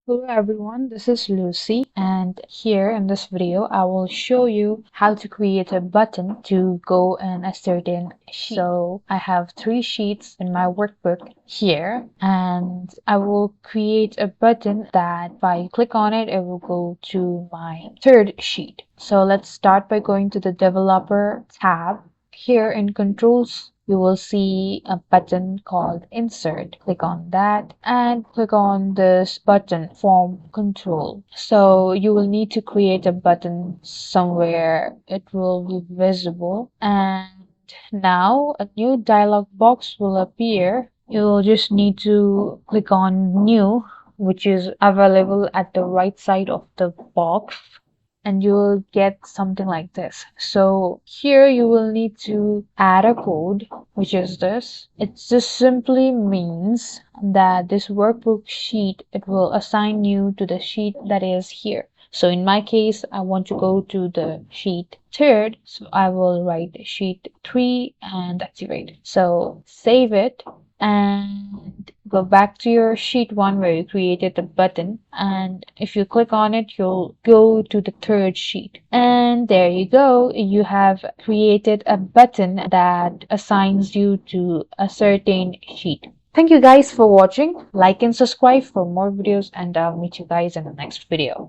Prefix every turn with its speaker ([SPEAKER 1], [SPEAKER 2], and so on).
[SPEAKER 1] Hello everyone, this is Lucy, and here in this video I will show you how to create a button to go in a certain sheet. So I have 3 sheets in my workbook here, and I will create a button that if I click on it, it will go to my third sheet. So let's start by going to the developer tab. Here in controls, you will see a button called insert. Click on that and click on this button form control. So you will need to create a button somewhere it will be visible, and now a new dialog box will appear. You'll just need to click on new, which is available at the right side of the box, and you will get something like this. So here you will need to add a code, which is this. It just simply means that this workbook sheet, it will assign you to the sheet that is here. So in my case, I want to go to the sheet third, so I will write sheet 3 and activate it. So save it and go back to your sheet 1 where you created the button, and if you click on it, you'll go to the third sheet, and there you go. You have created a button that assigns you to a certain sheet. Thank you guys for watching. Like and subscribe for more videos, and I'll meet you guys in the next video.